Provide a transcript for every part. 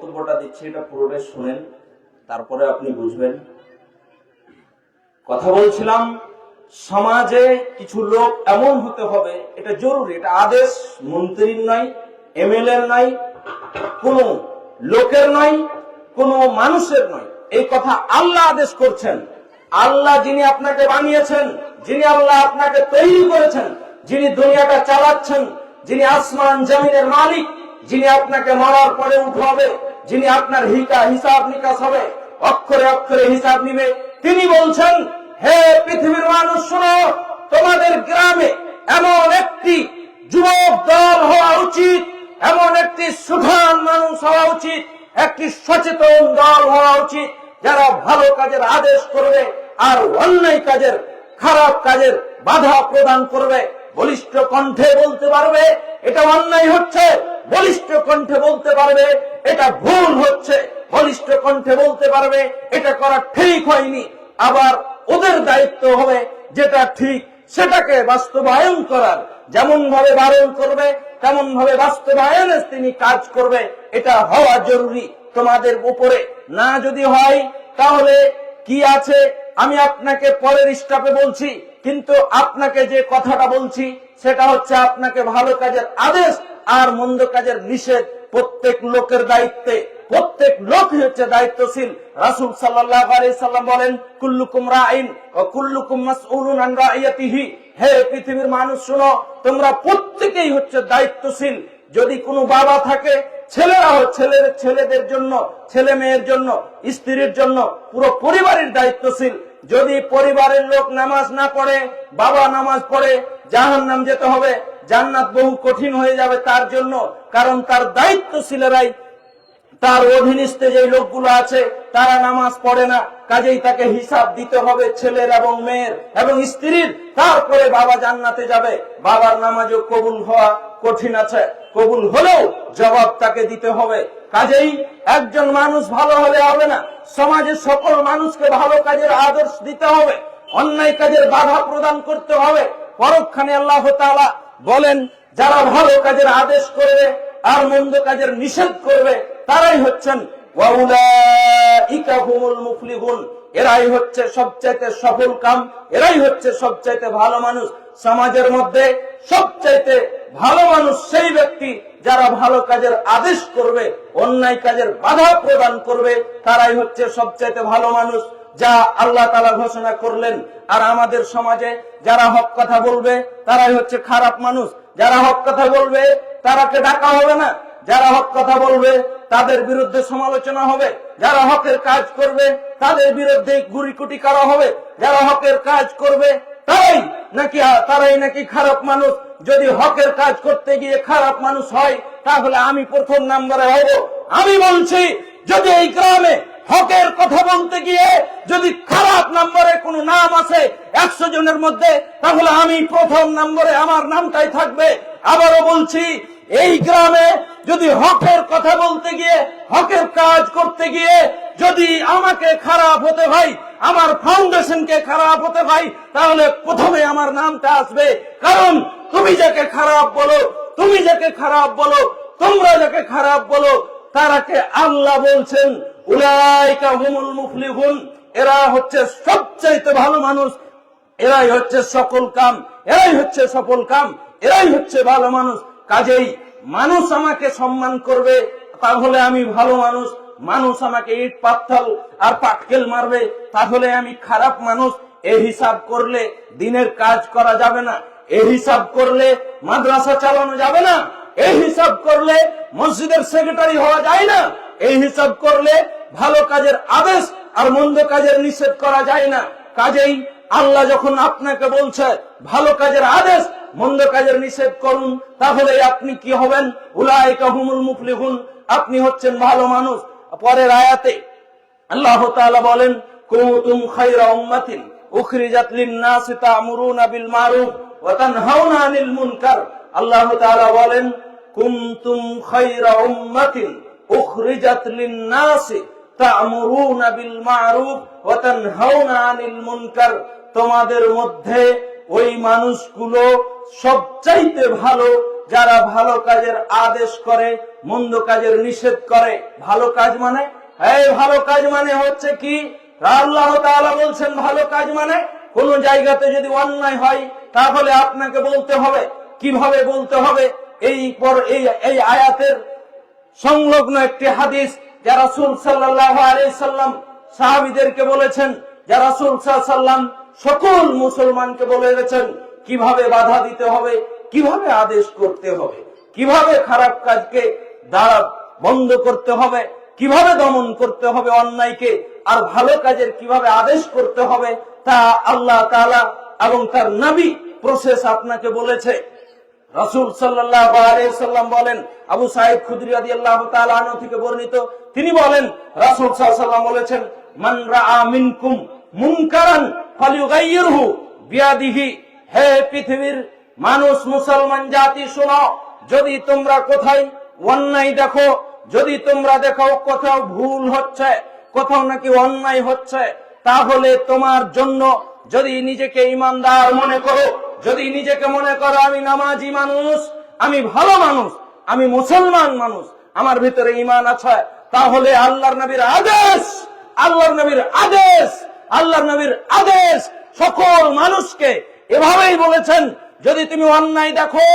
বক্তব্যটা দিচ্ছি এটা পুরোটাই শুনেন, তারপরে আপনি বুঝবেন। কথা বলছিলাম সমাজে কিছু লোক এমন হতে হবে, এটা জরুরি, এটা আদেশ মন্ত্রীর নয়, এমএলএ এর নয়, কোন লোকের নয়, কোন মানুষের নয়, এই কথা আল্লাহ আদেশ করছেন। আল্লাহ যিনি আপনাকে বানিয়েছেন, যিনি আল্লাহ আপনাকে তৈরি করেছেন, যিনি দুনিয়াটা চালাচ্ছেন, যিনি আসমান জমিনের মালিক, যিনি আপনাকে মরার পরে উঠাবে, যিনি আপনার হিসাব নিকাশ হবে, অক্ষরে অক্ষরে হিসাব নিবে, তিনি বলছেন, হে পৃথিবীর মানুষ শোনো, তোমাদের গ্রামে এমন একটি যুবক দল হওয়া উচিত, এমন একটি সুঠাম মানুষ হওয়া উচিত, একটি সচেতন দল হওয়া উচিত, যারা ভালো কাজের আদেশ করবে আর অন্যায় কাজের, খারাপ কাজের বাধা প্রদান করবে। বলিষ্ঠ কণ্ঠে বলতে পারবে এটা অন্যায় হচ্ছে, বলিষ্ঠ কণ্ঠে বলতে পারবে এটা ভুল হচ্ছে, বলিষ্ঠ কণ্ঠে বলতে পারবে এটা করা ঠিক হয়নি। আবার ওদের দায়িত্ব হবে যেটা ঠিক সেটাকে বাস্তবায়ন করার, যেমন ভাবে বারণ করবে তেমন ভাবে বাস্তবায়নে তিনি কাজ করবে। এটা হওয়া জরুরি তোমাদের উপরে। না যদি হয় তাহলে কি আছে আমি আপনাকে পরের স্টেপে বলছি, কিন্তু আপনাকে যে কথাটা বলছি সেটা হচ্ছে আপনাকে ভালো কাজের আদেশ আর মন্দ কাজের নিষেধ প্রত্যেক লোকের দায়িত্বে। প্রত্যেক লোকই হচ্ছে দায়িত্বশীল। রাসূল সাল্লাল্লাহু আলাইহি সাল্লাম বলেন, কুল্লুকুম রাইন ওয়া কুল্লুকুম মাসউলুন আন রাইয়াতিহি। হে পৃথিবীর মানুষ শুনো, তোমরা প্রত্যেকেই হচ্ছে দায়িত্বশীল। যদি কোনো বাবা থাকে, ছেলেরাও ছেলেদের জন্য, ছেলে মেয়ের জন্য, স্ত্রীর জন্য, পুরো পরিবারের দায়িত্বশীল। যদি পরিবারের লোক নামাজ না পড়ে, বাবা নামাজ পড়ে, জাহান্নাম যেতে হবে, জান্নাত বহু কঠিন হয়ে যাবে তার জন্য, কারণ তার দায়িত্বশীলেরাই, তার অধীনস্থে যে লোকগুলো আছে তারা নামাজ পড়ে না, কাজেই তাকে হিসাব দিতে হবে ছেলের এবং মেয়ের এবং স্ত্রীর। তারপরে বাবা জান্নাতে যাবে। বাবার নামাজও কবুল হওয়া কঠিন আছে, কবুল হলেও জবাব তাকে দিতে হবে। কাজেই একজন মানুষ ভালো হলে হবে না, সমাজের সকল মানুষকে ভালো কাজের আদর্শ দিতে হবে, অন্যায় কাজের বাধা প্রদান করতে হবে। পরক্ষণে আল্লাহ তাআলা বলেন, যারা ভালো কাজের আদেশ করবে আর মন্দ কাজের নিষেধ করবে তারাই হচ্ছেন ওয়াউলাইকা হুমুল মুফলিহুন, এরাই হচ্ছে সবচাইতে সফল কাম, এরাই হচ্ছে সবচাইতে ভালো মানুষ। সমাজের মধ্যে সবচাইতে ভালো মানুষ সেই ব্যক্তি যারা ভালো কাজের আদেশ করবে, অন্যায় কাজের বাধা প্রদান করবে, তারাই হচ্ছে সবচাইতে ভালো মানুষ, যা আল্লাহ তাআলা ঘোষণা করলেন। আর আমাদের সমাজে যারা হক কথা বলবে তারাই হচ্ছে খারাপ মানুষ। যারা হক কথা বলবে তারাকে ডাকা হবে না, যারা হক কথা বলবে তাদের বিরুদ্ধে সমালোচনা হবে, যারা হকের কাজ করবে তাদের বিরুদ্ধে গুড়িকুটি করা হবে, যারা হকের কাজ করবে তারাই নাকি খারাপ মানুষ। যদি হকের কাজ করতে গিয়ে খারাপ মানুষ হয় তাহলে আমি প্রথম নম্বরে হব। আমি বলছি, যদি এই গ্রামে হকের কথা বলতে গিয়ে যদি খারাপ নম্বরে কোনো নাম আছে 100 জনের মধ্যে, তাহলে আমি প্রথম নম্বরে আমার নামটাই থাকবে। আবারও বলছি, এই গ্রামে যদি হকের কথা বলতে গিয়ে, হকের কাজ করতে গিয়ে যদি আমাকে খারাপ হতে হয়, আমার ফাউন্ডেশনকে খারাপ হতে হয়, তাহলে প্রথমে আমার নামটা আসবে। কারণ তুমি যাকে খারাপ বলো, তুমি যাকে খারাপ বলো, তোমরা যাকে খারাপ বলো, তারাকে আল্লাহ বলছেন উলাইকা হুমুল মুফলিহুন, এরা হচ্ছে সবচাইতে ভালো মানুষ, এরাই হচ্ছে সকল কাম, এরাই হচ্ছে সফল কাম, এরাই হচ্ছে ভালো মানুষ। কাজেই মানুষ আমাকে সম্মান করবে তাহলে আমি ভালো মানুষ, মানুষ আমাকে ইট পাথর আর পাটকেল মারবে তাহলে আমি খারাপ মানুষ। এই হিসাব করলে দিনের কাজ করা যাবে না, এই হিসাব করলে মাদ্রাসা চালানো যাবে না, এই হিসাব করলে মসজিদের সেক্রেটারি হওয়া যায় না, এই হিসাব করলে ভালো কাজের আদেশ আর মন্দ কাজের নিষেধ করা যায় না। কাজেই আল্লাহ যখন আপনাকে বলছে ভালো কাজের আদেশ, মন্দ কাজের নিষেধ করুন, তাহলে আপনি কি হবেন? উলাইকা হুমুল মুফলিহুন, আপনি হচ্ছেন ভালো মানুষ। পরের আয়াতে আল্লাহ তাআলা বলেন, কুনতুম খায়রা উম্মাতিন উখরিজাত লিন-নাসি তা'মুরুনা বিল মারুফ ওয়া তানহাউনা আনিল মুনকার। আল্লাহ তাআলা বলেন, কুনতুম খায়রা উম্মাতিন উখরিজাত লিন-নাসি তা'মুরুনা বিল মারুফ ওয়া তানহাউনা আনিল মুনকার। তোমাদের মধ্যে ওই মানুষগুলো সবচাইতে ভালো যারা ভালো কাজের আদেশ করে, মন্দ কাজের নিষেধ করে। ভালো কাজ মানে, এই ভালো কাজ মানে হচ্ছে কি? আল্লাহ তাআলা বলছেন ভালো কাজ মানে কোন জায়গাতে যদি অন্যায় হয় তাহলে আপনাকে বলতে হবে। কিভাবে বলতে হবে? এই আয়াতের সংলগ্ন একটি হাদিস যা রাসূল সাল্লাল্লাহু আলাইহি সাল্লাম সাহাবীদেরকে বলেছেন, যা রাসূল সাল্লাল্লাহু আলাইহি সাল্লাম সকল মুসলমানকে বলে গেছেন কিভাবে বাধা দিতে হবে, কিভাবে আদেশ করতে হবে, কিভাবে খারাপ কাজকে দ্বারা বন্ধ করতে হবে, কিভাবে দমন করতে হবে অন্যায়কে, আর ভালো কাজের কিভাবে আদেশ করতে হবে, তা আল্লাহ তাআলা এবং তার নবী প্রসেস আপনাকে বলেছে। রাসূল সাল্লাল্লাহু আলাইহি সাল্লাম বলেন, আবু সাঈদ খুদরি রাদিয়াল্লাহু তাআলা আনহু থেকে বর্ণিত, তিনি বলেন রাসূল সাল্লাল্লাহু আলাইহি সাল্লাম বলেছেন, মান রাআ মিনকুম মুনকারান ফালিয়ুগাইয়িরহু বিয়াদিহি। হে পৃথিবীর মানুষ, মুসলমান জাতি শোনো, যদি তোমরা কোথায় অন্যায় দেখো, যদি তোমরা দেখো কোথাও ভুল হচ্ছে, কোথাও নাকি অন্যায় হচ্ছে, তাহলে তোমার জন্য যদি নিজেকে ইমানদার মনে করো, যদি নিজেকে মনে করো আমি নামাজি মানুষ, আমি ভালো মানুষ, আমি মুসলমান মানুষ, আমার ভিতরে ঈমান আছে, তাহলে আল্লাহর নবীর আদেশ, আল্লাহর নবীর আদেশ, আল্লাহর নবীর আদেশ সকল মানুষকে এভাবেই বলেছেন, যদি তুমি অন্যায় দেখো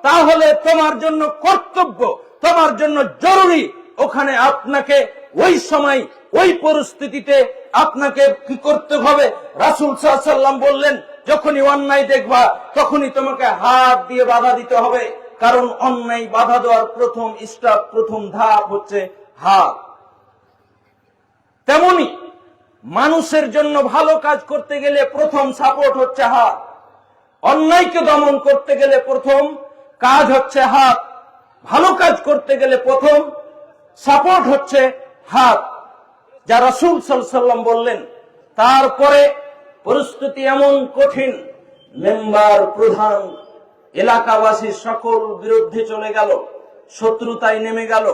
তাহলে তোমার জন্য কর্তব্য, তোমার জন্য জরুরি, ওখানে আপনাকে ওই সময় ওই পরিস্থিতিতে আপনাকে কি করতে হবে? রাসূল সাল্লাল্লাহু আলাইহি সাল্লাম বললেন, যখনই অন্যায় দেখবা তখনই তোমাকে হাত দিয়ে বাধা দিতে হবে, কারণ অন্যায় বাধা দেওয়ার প্রথম স্টেপ, প্রথম ধাপ হচ্ছে হাত। তেমনি মানুষের জন্য ভালো কাজ করতে গেলে প্রথম সাপোর্ট হচ্ছে হাত। অন্যায়কে দমন করতে গেলে প্রথম কাজ হচ্ছে হাত। ভালো কাজ করতে গেলে প্রথম সাপোর্ট হচ্ছে হাত, যা রাসূল সাল্লাল্লাহু আলাইহি সাল্লাম বললেন। তারপরে পরিস্থিতি এমন কঠিন, মেম্বার, প্রধান, এলাকাবাসী সকল বিরুদ্ধে চলে গেল, শত্রুতায় নেমে গেল,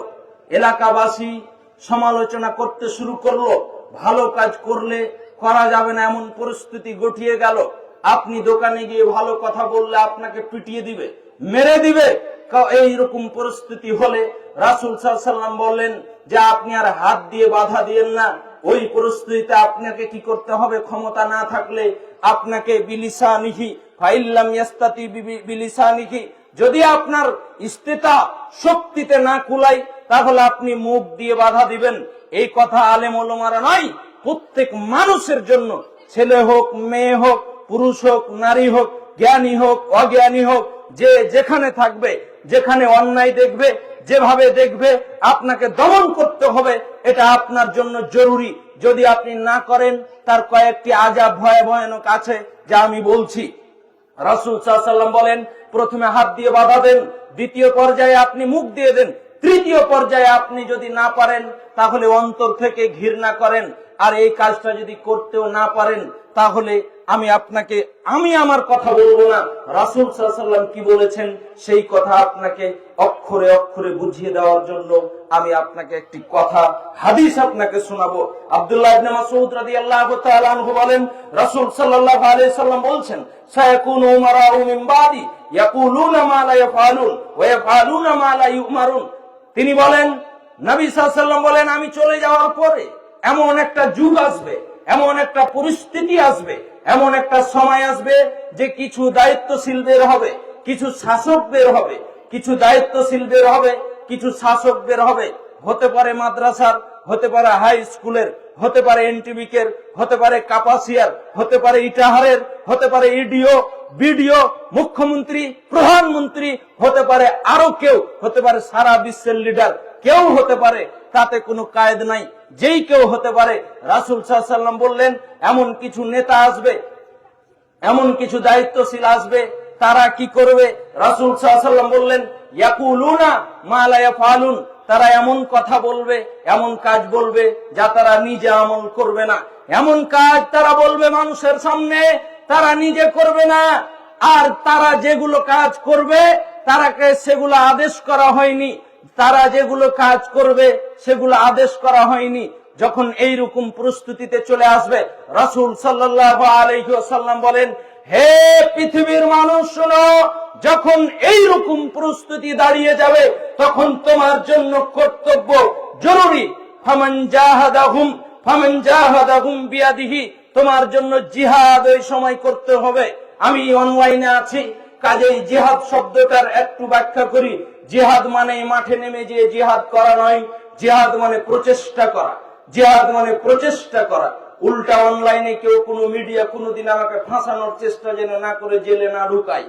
এলাকাবাসী সমালোচনা করতে শুরু করলো, ভালো কাজ করলে করা যাবে না এমন পরিস্থিতি গঠিয়ে গেল। আপনি দোকানে গিয়ে ভালো কথা বললে আপনাকে পিটিয়ে দিবে, মেরে দিবে। এইরকম পরিস্থিতি হলে রাসূল সাল্লাল্লাহু আলাইহি সাল্লাম বললেন যে আপনি আর হাত দিয়ে বাধা দিয়েন না। ওই পরিস্থিতিতে আপনাকে কি করতে হবে? ক্ষমতা না থাকলে আপনাকে বিলিসানিহি ফাইল্লাম ইয়াস্তাতি বিলিসানিহি, যদি আপনার ইস্তেতা শক্তিতে না কুলাই তাহলে আপনি মুখ দিয়ে বাধা দিবেন। এই কথা আলেম ওলামারা নয়, প্রত্যেক মানুষের জন্য, ছেলে হোক, মেয়ে হোক, পুরুষ হোক, নারী হোক, জ্ঞানী হোক, অজ্ঞানী হোক, যে যেখানে থাকবে, যেখানে অন্যায় দেখবে, যেভাবে দেখবে, আপনাকে দমন করতে হবে। এটা আপনার জন্য জরুরি। যদি আপনি না করেন তার কয়েকটি আযাব ভয়াবহ আছে, যা আমি বলছি। রাসূল সাল্লাল্লাহু আলাইহি সাল্লাম বলেন, প্রথমে হাত দিয়ে বাধা দেন, দ্বিতীয় পর্যায়ে আপনি মুখ দিয়ে দেন, তৃতীয় পর্যায়ে আপনি যদি না পারেন তাহলে অন্তর থেকে ঘৃণা করেন। আর এই কাজটা যদি করতেও না পারেন তাহলে আমি আমার কথা বলবো না, রাসূল সাল্লাল্লাহু আলাইহি সাল্লাম কি বলেছেন সেই কথা আপনাকে অক্ষরে অক্ষরে বুঝিয়ে দেওয়ার জন্য আমি আপনাকে একটি কথা, হাদিস আপনাকে শোনাবো। আব্দুল্লাহ ইবনে মাসউদ রাদিয়াল্লাহু তাআলা আনহু বলেন, রাসূল সাল্লাল্লাহু আলাইহি সাল্লাম বলছেন, সায়াকুনু উমারাউ মিন বাদি ইয়াকুলুনা মা লা ইয়াফআলুন ওয়া ইয়াফআলুনা মা লা ইউমারুন। তিনি বলেন, নবী সাল্লাল্লাহু আলাইহি সাল্লাম বলেন, আমি চলে যাওয়ার পরে এমন একটা যুগ আসবে, এমন একটা পরিস্থিতি আসবে, এমন একটা সময় আসবে যে কিছু দায়িত্বশীল বের হবে, কিছু শাসক বের হবে, কিছু দায়িত্বশীল বের হবে, কিছু শাসক বের হবে। হতে পারে মাদ্রাসার, হতে পারে হাই স্কুলের, হতে পারে এনটিবিকের, হতে পারে কাপাসিয়ার, হতে পারে ইটাহারের, হতে পারে ইডিও, বিডিও, মুখ্যমন্ত্রী, প্রধানমন্ত্রী, হতে পারে আরো কেউ, হতে পারে সারা বিশ্বের লিডার, কেউ হতে পারে, তাতে কোনো কায়েদ নাই, যেই কেউ হতে পারে। রাসূল সাল্লাল্লাহু আলাইহি সাল্লাম বললেন, এমন কিছু নেতা আসবে, এমন কিছু দায়িত্বশীল আসবে, তারা কি করবে? রাসূল সাল্লাল্লাহু আলাইহি সাল্লাম বললেন, ইয়াকুলুনা মা লা ইয়াফআলুন, তারা এমন কথা বলবে, এমন কাজ বলবে যা তারা নিজে আমল করবে না, এমন কাজ তারা বলবে মানুষের সামনে, তারা নিজে করবে না। আর তারা যেগুলো কাজ করবে তারাকে সেগুলো আদেশ করা হয়নি, তারা যেগুলো কাজ করবে সেগুলো আদেশ করা হয়নি। যখন এইরকম পরিস্থিতিতে চলে আসবে, রাসূল সাল্লাল্লাহু আলাইহি ওয়াসাল্লাম বলেন, হে পৃথিবীর মানুষ শোনো, যখন এইরকম প্রস্তুতি দাঁড়িয়ে যাবে তখন তোমার জন্য কর্তব্য জরুরি, ফামান জাহাদাহুম বিয়াদিহি, তোমার জন্য জিহাদ ওই সময় করতে হবে। আমি অনলাইনে আছি, কাজেই জিহাদ শব্দটার একটু ব্যাখ্যা করি। জিহাদ মানে মাঠে নেমে যে জিহাদ করা নয়, জিহাদ মানে প্রচেষ্টা করা, জিহাদ মানে প্রচেষ্টা করা। উল্টা অনলাইনে কেউ কোনো মিডিয়া কোনোদিন আমাকে ফাঁসানোর চেষ্টা যেন না করে জেলে না ঢুকায়।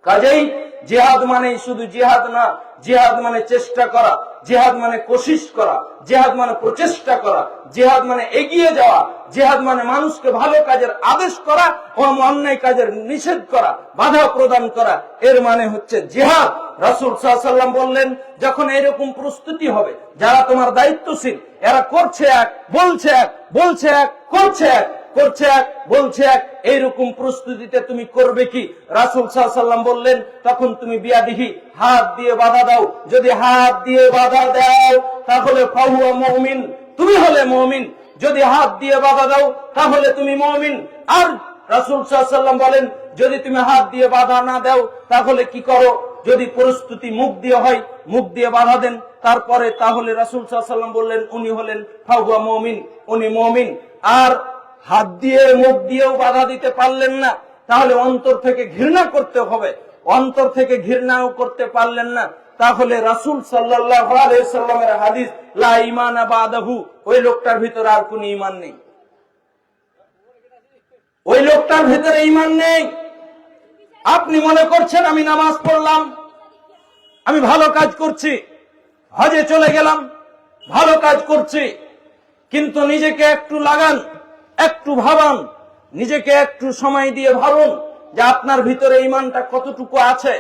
কাজেই জিহাদ মানে শুধু জিহাদ না, জিহাদ মানে চেষ্টা করা, জিহাদ মানে কোশিশ করা, জিহাদ মানে প্রচেষ্টা করা, জিহাদ মানে এগিয়ে যাওয়া, জিহাদ মানে মানুষকে ভালো কাজের আদেশ করা ও অন্যায় কাজের নিষেধ করা, বাধা প্রদান করা, এর মানে হচ্ছে জিহাদ। রাসূল সাল্লাল্লাহু আলাইহি ওয়াসাল্লাম বললেন, যখন এরকম প্রস্তুতি হবে, যারা তোমার দায়িত্বশীল এরা করছে এক, বলছে এক, বলছে এক, করছে এক, করছে এক, বলছে এক, এইরকম প্রস্তুতিতে তুমি করবে কি? রাসূল সাল্লাল্লাহু আলাইহি ওয়াসাল্লাম বললেন, তখন তুমি বিয়াদিহি, হাত দিয়ে বাধা দাও। যদি হাত দিয়ে বাধা দাও তাহলে ফাহুয়া মুমিন, তুমি হলে মুমিন। যদি হাত দিয়ে বাধা দাও তাহলে তুমি মুমিন। আর রাসূল সাল্লাল্লাহু আলাইহি ওয়াসাল্লাম বলেন, যদি তুমি হাত দিয়ে বাধা না দাও তাহলে কি করো? যদি প্রস্তুতি মুখ দিয়ে হয়, মুখ দিয়ে বাধা দেন তারপরে, তাহলে রাসূল সাল্লাল্লাহু আলাইহি ওয়াসাল্লাম বললেন উনি হলেন ফাহুয়া মুমিন, উনি মুমিন। আর হাত দিয়ে মুখ দিয়েও বাধা দিতে পারলেন না, তাহলে অন্তর থেকে ঘৃণা করতে হবে। অন্তর থেকে ঘৃণাও করতে পারলেন না, তাহলে রাসূল সাল্লাল্লাহু আলাইহি ওয়াসাল্লামের হাদিস লা ঈমানা বাদাহু, ওই লোকটার ভিতরে আর কোনো ঈমান নেই, ওই লোকটার ভিতরে ঈমান নেই। আপনি মনে করছেন আমি নামাজ পড়লাম, আমি ভালো কাজ করছি, হজে চলে গেলাম, ভালো কাজ করছি, কিন্তু নিজেকে একটু লাগান, একটু ভাবান, নিজেকে একটু সময় দিয়ে ভাবুন যে আপনার ভিতরে ঈমানটা কতটুকু আছে।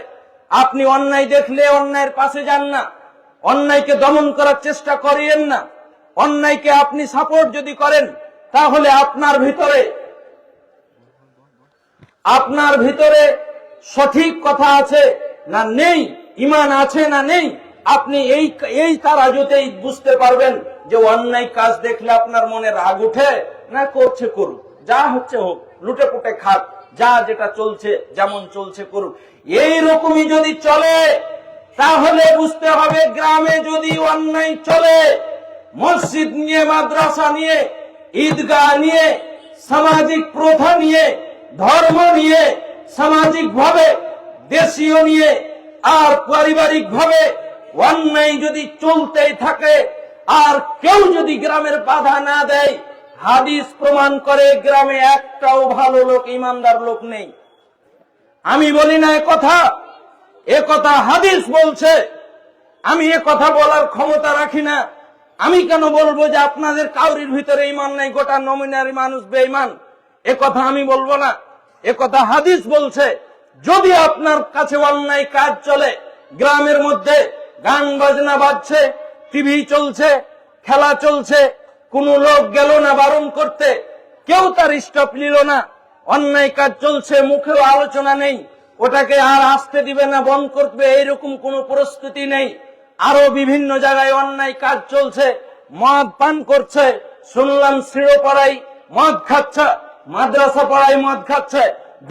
আপনি অন্যায় দেখলে অন্যায়ের পাশে যান না, অন্যায়কে দমন করার চেষ্টা করিয়েন না। অন্যায়কে আপনি সাপোর্ট যদি করেন তাহলে আপনার ভিতরে সঠিক কথা আছে না নেই, ঈমান আছে না নেই, আপনি এই তারাজুতেই বুঝতে পারবেন যে অন্যায় কাজ দেখলে আপনার মনে রাগ উঠে না করছে করুক, যা হচ্ছে হোক, লুটে পুটে খাক, যা যেটা চলছে যেমন চলছে করুক। এইরকমই যদি চলে তাহলে বুঝতে হবে গ্রামে যদি অন্যায় চলে, মসজিদ নিয়ে, মাদ্রাসা নিয়ে, ঈদগাহ নিয়ে, সামাজিক প্রথা নিয়ে, ধর্ম নিয়ে, সামাজিক ভাবে, দেশীয় নিয়ে আর পারিবারিক ভাবে অন্যায় যদি চলতেই থাকে আর কেউ যদি গ্রামের বাধা না দেয়, হাদিস প্রমাণ করে গ্রামে একটাও ভালো লোক, ইমানদার লোক নেই। আমি বলি না এ কথা হাদিস বলছে। আমি এ কথা বলার ক্ষমতা রাখি না। আমি কেন বলবো যে আপনাদের কাউরির ভিতরে ঈমান নাই, গোটা নমিনারি মানুষ বেঈমান? এ কথা আমি বলবো না, এ কথা হাদিস বলছে। যদি আপনার কাছে অন্যায় কাজ চলে, গ্রামের মধ্যে গান বাজনা বাজছে, টিভি চলছে, খেলা চলছে, কোন লোক গেল না বারণ করতে, কেউ তার স্টপ নিল না, অন্যায় কাজ চলছে, মুখেও আলোচনা নেই, ওটাকে আর আসতে দিবে না, বন্ধ করবে, এইরকম কোন প্রস্তুতি নেই। আরো বিভিন্ন জায়গায় অন্যায় কাজ চলছে, মদ পান করছে, শুনলাম শ্রীপাড়ায় মদ খাচ্ছে, মাদ্রাসা পাড়ায় মদ খাচ্ছে,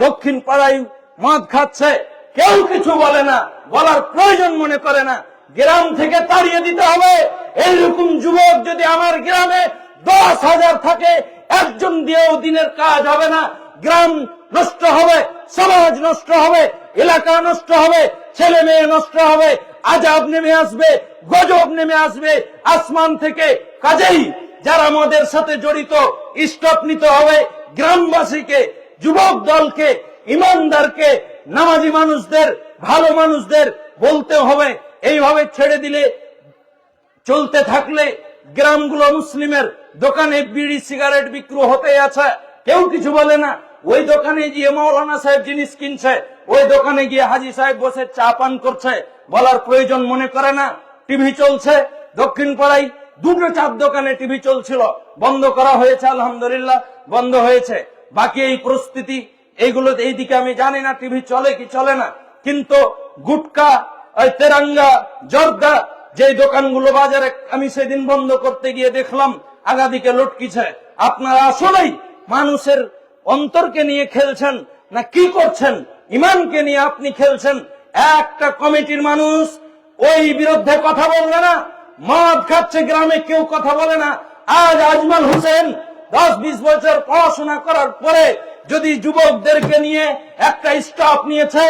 দক্ষিণ পাড়ায় মদ খাচ্ছে, কেউ কিছু বলে না, বলার প্রয়োজন মনে করে না। গ্রাম থেকে তাড়িয়ে দিতে হবে। এইরকম যুবক যদি আমার গ্রামে 10,000 থাকে, একজন দিয়েও দিনের কাজ হবে না। গ্রাম নষ্ট হবে, সমাজ নষ্ট হবে, এলাকা নষ্ট হবে, ছেলে মেয়ে নষ্ট হবে, আযাব নেমে আসবে, গজব নেমে আসবে আসমান থেকে। কাজেই যারা মদের সাথে জড়িত, স্টপ নিতে হবে। গ্রামবাসীকে, যুবক দলকে, ইমানদারকে, নামাজি মানুষদের, ভালো মানুষদের বলতে হবে। এইভাবে ছেড়ে দিলে, চলতে থাকলে গ্রামগুলো মুসলিমের দোকানে বিড়ি সিগারেট বিক্রি হতে আছে, কেউ কিছু বলে না। ওই দোকানে গিয়ে মাওলানা সাহেব জিনিস কিনছে, ওই দোকানে গিয়ে হাজি সাহেব বসে চা পান করছে, বলার প্রয়োজন মনে করে না। টিভি চলছে, দক্ষিণ পাড়ায় 2-4 দোকানে টিভি চলছিল, বন্ধ করা হয়েছে, আলহামদুলিল্লাহ বন্ধ হয়েছে। বাকি এই পরিস্থিতি, এইগুলো এইদিকে আমি জানি না টিভি চলে কি চলে না, কিন্তু গুটকা, তেরাঙ্গা, জর্দা যে দোকানগুলো বাজারে আমি সেদিন বন্ধ করতে গিয়ে দেখলাম আগাদিকে লটকিছে। আপনারা আসলেই মানুষের অন্তরকে নিয়ে খেলছেন না কি করছেন? ইমানকে নিয়ে আপনি খেলছেন। একটা কমিটির মানুষ ওই বিরুদ্ধে কথা বলবে না। মদ খাচ্ছে গ্রামে, কেউ কথা বলে না। আজ আজমল হোসেন 10-20 বছর পড়াশোনা করার পরে যদি যুবকদেরকে নিয়ে একটা স্টাফ নিয়েছে,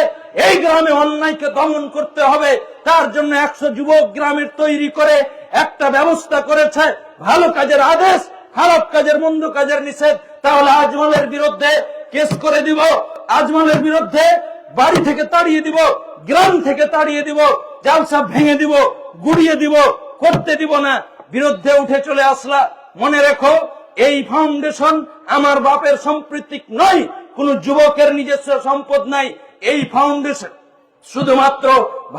এই গ্রামে অন্যায়কে দমন করতে হবে, তার জন্য 100 যুবক গ্রামের তৈরি করে একটা ব্যবস্থা করেছে, ভালো কাজের আদেশ, খারাপ কাজের মন্দ কাজের নিষেধ, তাহলে আজমলের বিরুদ্ধে কেস করে দিব, আজমলের বিরুদ্ধে বাড়ি থেকে তাড়িয়ে দিব, গ্রাম থেকে তাড়িয়ে দিব, জালসা ভেঙে দিব, গুড়িয়ে দিব, করতে দিব না। বিরুদ্ধে উঠে চলে আসলা। মনে রেখো, এই ফাউন্ডেশন আমার বাপের সম্পত্তিক নয়, কোন যুবকের নিজস্ব সম্পদ নাই। এই ফাউন্ডেশন শুধুমাত্র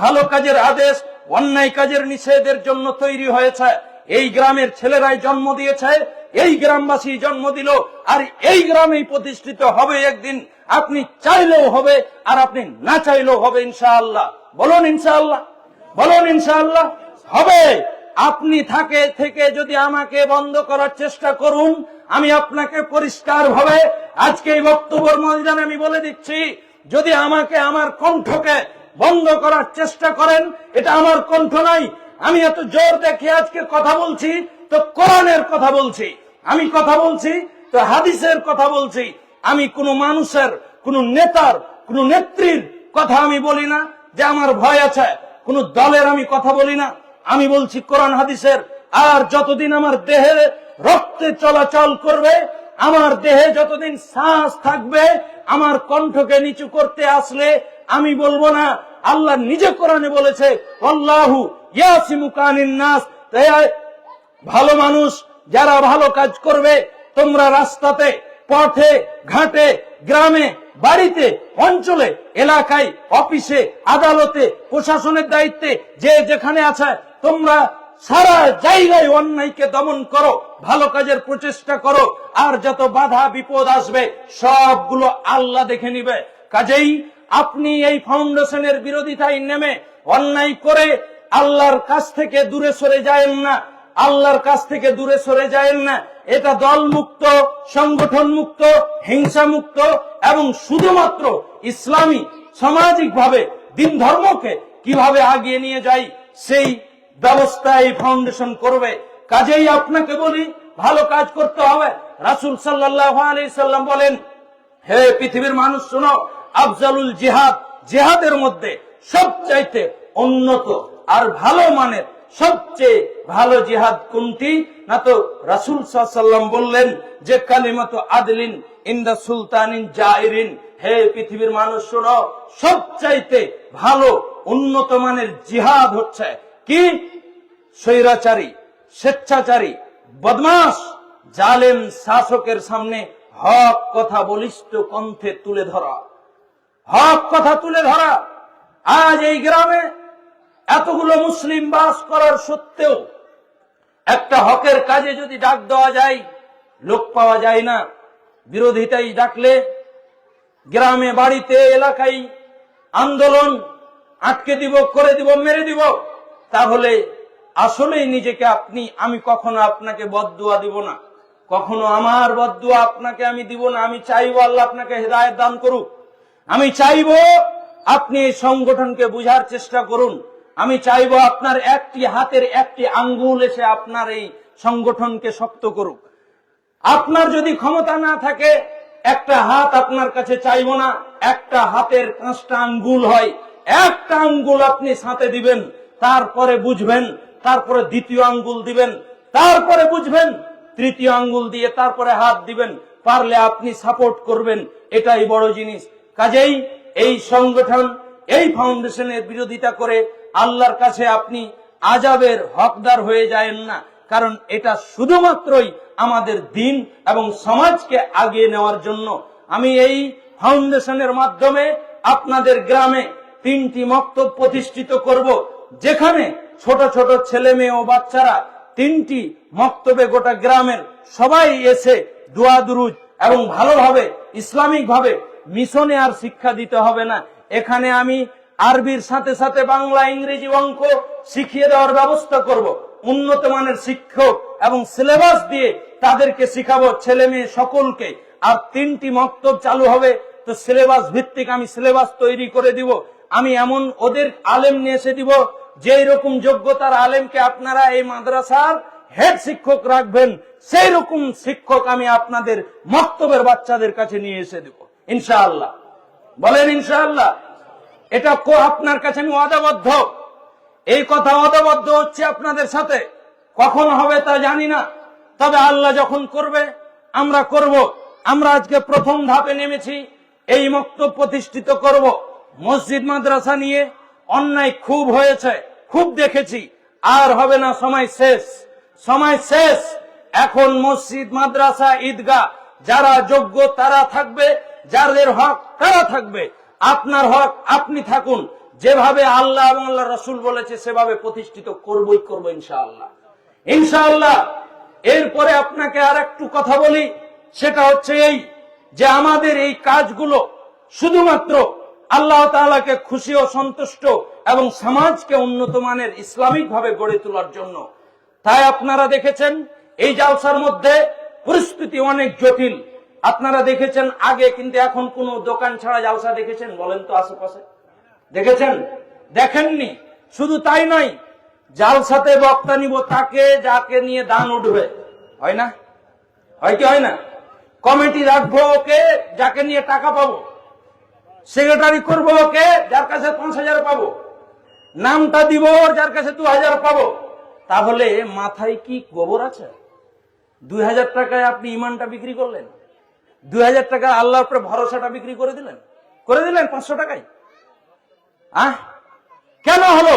ভালো কাজের আদেশ, অন্যায় কাজের নিষেধের জন্য তৈরি হয়েছে। এই গ্রামের ছেলেরাই জন্ম দিয়েছে, এই গ্রামবাসী জন্ম দিল, আর এই গ্রামেই প্রতিষ্ঠিত হবে একদিন। আপনি চাইলেও হবে, আর আপনি না চাইলেও হবে ইনশাআল্লাহ। বলুন ইনশাআল্লাহ, বলুন ইনশাআল্লাহ হবে। আপনি থেকে যদি আমাকে বন্ধ করার চেষ্টা করুন, আমি আপনাকে পরিষ্কার ভাবে আজকে এই বক্তব্যের ময়দানে আমি বলে দিচ্ছি, যদি আমাকে, আমার কণ্ঠকে বন্ধ করার চেষ্টা করেন, এটা আমার কণ্ঠ নাই। আমি এত জোর দেখে আজকে কথা বলছি তো কোরআনের কথা বলছি, আমি কথা বলছি তো হাদিসের কথা বলছি। আমি কোন মানুষের, কোন নেতার, কোন নেত্রীর কথা আমি বলি না যে আমার ভয় আছে, কোন দলের আমি কথা বলি না, আমি বলছি কোরআন হাদিসের। আর যতদিন আমার দেহে রক্তে চলাচল করবে, আমার দেহে যতদিন শ্বাস থাকবে, আমার কণ্ঠকে নিচু করতে আসলে আমি বলবো না। আল্লাহ নিজে কোরআনে বলেছে, আল্লাহু ইয়াসিমুকা আনিন নাস। ভালো মানুষ যারা ভালো কাজ করবে, তোমরা রাস্তাতে, পথে, ঘাটে, গ্রামে, বাড়িতে, অঞ্চলে, এলাকায়, অফিসে, আদালতে, প্রশাসনের দায়িত্বে যে যেখানে আছে, তোমরা সারা জায়গায় অন্যায়কে দমন করো, ভালো কাজের প্রচেষ্টা করো। আর যত বাধা বিপদ আসবে সবগুলো আল্লাহ দেখে নিবে। কাজেই আপনি এই ফাউন্ডেশনের বিরোধিতায় নেমে অন্যায় করে আল্লাহর কাছ থেকে দূরে সরে যায়েন না, আল্লাহর কাছ থেকে দূরে সরে যায়েন না। এটা দল মুক্ত, সংগঠন মুক্ত, হিংসা মুক্ত এবং শুধুমাত্র ইসলামী সামাজিক ভাবে দিন ধর্মকে কিভাবে আগিয়ে নিয়ে যায় সেই ব্যবস্থা এই ফাউন্ডেশন করবে। কাজেই আপনাকে বলি, ভালো কাজ করতে হবে। রাসূল সাল্লাল্লাহু আলাইহি সাল্লাম বলেন, হে পৃথিবীর মানুষ শোনো, আফজালুল জিহাদ, জিহাদের মধ্যে সবচাইতে উন্নত আর ভালো মানের সবচেয়ে ভালো জিহাদ কোনটি? না তো রাসূল সাল্লাল্লাহু আলাইহি সাল্লাম বললেন যে কালিমাতু আদলিন ইনদা সুলতানিন জাইরিন। হে পৃথিবীর মানুষ শোনো, সবচাইতে ভালো উন্নত মানের জিহাদ হচ্ছে কি? স্বৈরাচারী, স্বেচ্ছাচারী, বদমাশ, জালেম শাসকের সামনে হক কথা বলিষ্ঠ কণ্ঠে তুলে ধরা, হক কথা তুলে ধরা। আজ এই গ্রামে এতগুলো মুসলিম বাস করার সত্ত্বেও একটা হকের কাজে যদি ডাক দেওয়া যায়, লোক পাওয়া যায় না। বিরোধিতাই ডাকলে গ্রামে, বাড়িতে, এলাকায় আন্দোলন আটকে দিব, করে দিব, মেরে দিব। তাহলে আসলেই নিজেকে আমি কখনো আপনাকে বদদুয়া দিব না, কখনো আমার বদদুয়া আপনাকে আমি দিব না। আমি চাইবো আল্লাহ আপনাকে হেদায়েত দান করুক। আমি চাইবো আপনি এই সংগঠনকে বুঝার চেষ্টা করুন। আমি চাইবো আপনার একটি হাতের একটি আঙ্গুল এসে আপনার এই সংগঠনকে শক্ত করুক। আপনার যদি ক্ষমতা না থাকে, একটা হাত আপনার কাছে চাইবো না। একটা হাতের 5টা আঙ্গুল হয়, একটা আঙ্গুল আপনি সাথে দিবেন, তারপরে বুঝবেন, তারপরে দ্বিতীয় আঙ্গুল দিবেন, তারপরে বুঝবেন, তৃতীয় আঙ্গুল দিয়ে তারপরে হাত দিবেন। পারলে আপনি সাপোর্ট করবেন, এটাই বড় জিনিস। কাজেই এই সংগঠন, এই ফাউন্ডেশনের বিরোধিতা করে আল্লাহর কাছে আপনি আযাবের হকদার হয়ে যায়েন না। কারণ এটা শুধুমাত্রই আমাদের দিন এবং সমাজকে আগিয়ে নেওয়ার জন্য। আমি এই ফাউন্ডেশনের মাধ্যমে আপনাদের গ্রামে 3টি মক্তব প্রতিষ্ঠিত করব, যেখানে ছোট ছোট ছেলে মেয়ে ও বাচ্চারা 3টি মক্তবে গোটা গ্রামের সবাই এসে দোয়া দুরুদ এবং ভালোভাবে ইসলামিক ভাবে মিশনে আর শিক্ষা দিতে হবে না। এখানে আমি আরবির সাথে সাথে বাংলা, ইংরেজি, অঙ্ক শিখিয়ে দেওয়ার ব্যবস্থা করব। উন্নত মানের শিক্ষক এবং সিলেবাস দিয়ে তাদেরকে শিখাবো, ছেলে মেয়ে সকলকে। আর 3টি মক্তব চালু হবে তো সিলেবাস ভিত্তিক আমি সিলেবাস তৈরি করে দিব। আমি এমন ওদের আলেম নিয়ে এসে দিব, যে রকম যোগ্যতার আলেমকে আপনারা এই মাদ্রাসার হেড শিক্ষক রাখবেন, সেই রকম শিক্ষক আমি আপনাদের মক্তবের বাচ্চাদের কাছে নিয়ে এসে দেব ইনশাআল্লাহ। বলেন ইনশাআল্লাহ। এটা আপনার কাছে আমি ওয়াদাবদ্ধ। এই কথা ওয়াদাবদ্ধ হচ্ছে আপনাদের সাথে। কখন হবে তা জানি না, তবে আল্লাহ যখন করবে আমরা করব। আমরা আজকে প্রথম ধাপে নেমেছি, এই মক্তব প্রতিষ্ঠিত করব। মসজিদ মাদ্রাসা নিয়ে অন্যায় খুব হয়েছে, খুব দেখেছি, আর হবে না, সময় শেষ, সময় শেষ। এখন মসজিদ মাদ্রাসা ঈদগাহ যারা যোগ্য তারা থাকবে, যাদের হক তারা থাকবে। আপনার হক আপনি থাকুন, যেভাবে আল্লাহ এবং আল্লাহ রসুল বলেছে সেভাবে প্রতিষ্ঠিত করবই করবো ইনশাআল্লাহ, ইনশাআল্লাহ। এরপরে আপনাকে আর একটু কথা বলি, সেটা হচ্ছে এই যে আমাদের এই কাজগুলো শুধুমাত্র আল্লাহ তাআলাকে খুশি ও সন্তুষ্ট এবং সমাজকে উন্নত মানের ইসলামিক ভাবে গড়ে তোলার জন্য। তাই আপনারা দেখেছেন এই জালসার মধ্যে পরিস্থিতি অনেক জটিল। আপনারা দেখেছেন আগে, কিন্তু এখন কোন দোকান ছাড়া জালসা দেখেছেন বলেন তো আশেপাশে? দেখেছেন? দেখেননি। শুধু তাই নয়, জালসাতে বক্তা নিব তাকে যাকে নিয়ে দান উঠবে, হয় না? হয় কি হয় না? কমিটি রাখবো ওকে যাকে নিয়ে টাকা পাবো, সেক্রেটারি করবো ওকে যার কাছে 5,000 পাবো, নামটা দিব যার কাছে 2,000 পাবো। তাহলে মাথায় কি গোবর আছে? 2,000 টাকায় আপনি ইমানটা বিক্রি করলেন, 2,000 টাকা আল্লাহর উপরে ভরসাটা বিক্রি করে দিলেন 500 টাকায়। কেন হলো?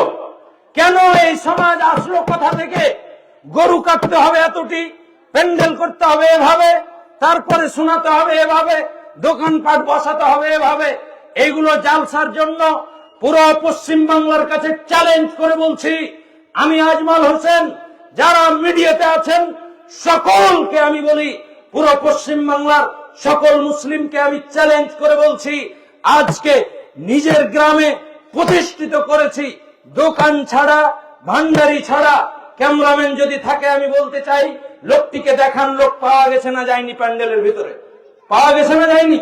কেন এই সমাজ আসলো কোথা থেকে? গরু কাটতে হবে এতটি, প্যান্ডেল করতে হবে এভাবে, তারপরে শোনাতে হবে এভাবে, দোকানপাট বসাতে হবে এভাবে। এইগুলো জালসার জন্য পুরো পশ্চিম বাংলার কাছে চ্যালেঞ্জ করে বলছি, আমি আজমাল হোসেন, যারা মিডিয়াতে আছেন সকলকে আমি বলি, পুরো পশ্চিম বাংলার সকল মুসলিমকে আমি চ্যালেঞ্জ করে বলছি, আজকে নিজের গ্রামে প্রতিষ্ঠিত করেছি। দোকান ছাড়া, ভান্ডারি ছাড়া, ক্যামেরাম্যান যদি থাকে আমি বলতে চাই, লোকটিকে দেখান লোক পাওয়া গেছে না যায়নি? প্যান্ডেলের ভিতরে পাওয়া গেছে না যায়নি?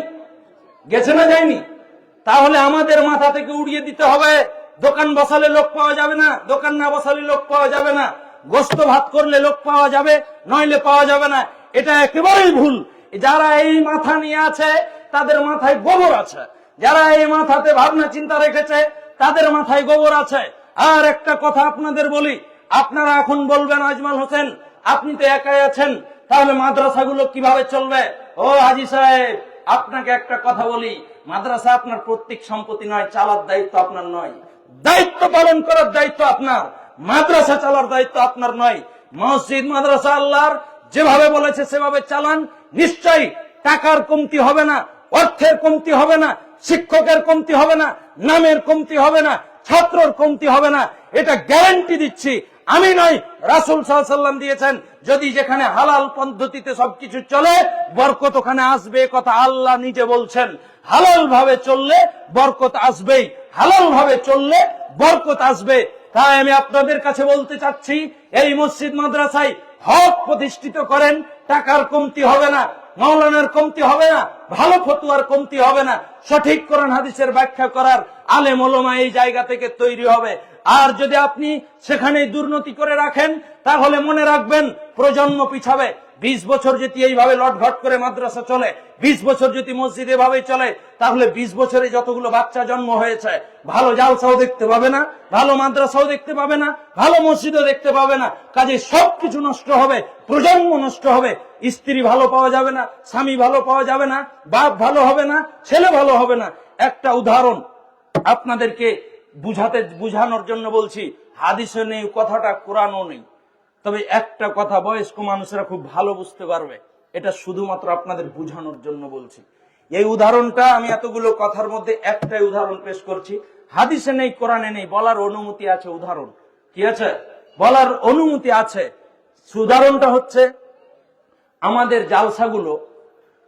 গেছে না যায়নি? তাহলে আমাদের মাথা থেকে উড়িয়ে দিতে হবে, দোকান বসালে লোক পাওয়া যাবে না, দোকান না বসালে লোক পাওয়া যাবে না, গোস্ত ভাত করলে লোক পাওয়া যাবে, নইলে পাওয়া যাবে না। এটা একেবারেই ভুল। যারা এই মাথা নিয়ে আছে তাদের মাথায় গোবর আছে, যারা এই মাথাতে ভাবনা চিন্তা রেখেছে তাদের মাথায় গোবর আছে। আর একটা কথা আপনাদের বলি, আপনারা এখন বলবেন আজমাল হোসেন আপনি তো একাই আছেন, তাহলে মাদ্রাসাগুলো কিভাবে চলবে? ও হাজী সাহেব, আপনাকে একটা কথা বলি, মাদ্রাসা আপনার প্রত্যেক সম্পত্তি নয়, চালার দায়িত্ব আপনার নয়, দায়িত্ব পালন করার দায়িত্ব আপনার, মাদ্রাসা চালার দায়িত্ব আপনার নয়। মসজিদ মাদ্রাসা আল্লাহর, যেভাবে বলেছে সেভাবে চালান, নিশ্চয়ই টাকার কমতি হবে না, অর্থের কমতি হবে না, শিক্ষকের কমতি হবে না, নামের কমতি হবে না, ছাত্রর কমতি হবে না, এটা গ্যারান্টি দিচ্ছি। আমি নয়, রাসূল সাল্লাল্লাহু আলাইহি ওয়াসাল্লাম দিয়েছেন, যদি যেখানে হালাল পদ্ধতিতে সবকিছু চলে বরকত ওখানে আসবে, কথা আল্লাহ নিজে বলছেন। হালাল ভাবে চললে বরকত আসবেই, হালাল ভাবে চললে বরকত আসবে। তাই আমি আপনাদের কাছে বলতে চাচ্ছি, এই মসজিদ মাদ্রাসায় হক প্রতিষ্ঠিত করেন, টাকার কমতি হবে না, মাওলানার কমতি হবে না, ভালো ফতুয়ার কমতি হবে না, সঠিক কোরআন হাদিসের ব্যাখ্যা করার আলেম ওলামা এই জায়গা থেকে তৈরি হবে। আর যদি আপনি সেখানে দুর্নীতি করে রাখেন তাহলে মনে রাখবেন প্রজন্ম পিছাবে। 20 বছর যদি এইভাবে লটঘট করে মাদ্রাসা চলে, 20 বছর যদি মসজিদ এভাবে চলে, তাহলে 20 বছরে যতগুলো বাচ্চা জন্ম হয়েছে ভালো জালসাও দেখতে পাবে না, ভালো মাদ্রাসাও দেখতে পাবে না, ভালো মসজিদও দেখতে পাবে না। কাজে সবকিছু নষ্ট হবে, প্রজন্ম নষ্ট হবে, স্ত্রী ভালো পাওয়া যাবে না, স্বামী ভালো পাওয়া যাবে না, বাপ ভালো হবে না, ছেলে ভালো হবে না। একটা উদাহরণ আপনাদেরকে বুঝানোর জন্য বলছি, হাদিসে নেই কথাটা, কোরআনও নেই, তবে একটা কথা বয়স্ক মানুষেরা খুব ভালো বুঝতে পারবে, এটা শুধুমাত্র আপনাদের বুঝানোর জন্য বলছি। এই উদাহরণটা আমি এতগুলো কথার মধ্যে একটাই উদাহরণ পেশ করছি, হাদিসে নেই, কোরআনে নেই, বলার অনুমতি আছে। উদাহরণ কি আছে? বলার অনুমতি আছে। উদাহরণটা হচ্ছে, আমাদের জালসাগুলো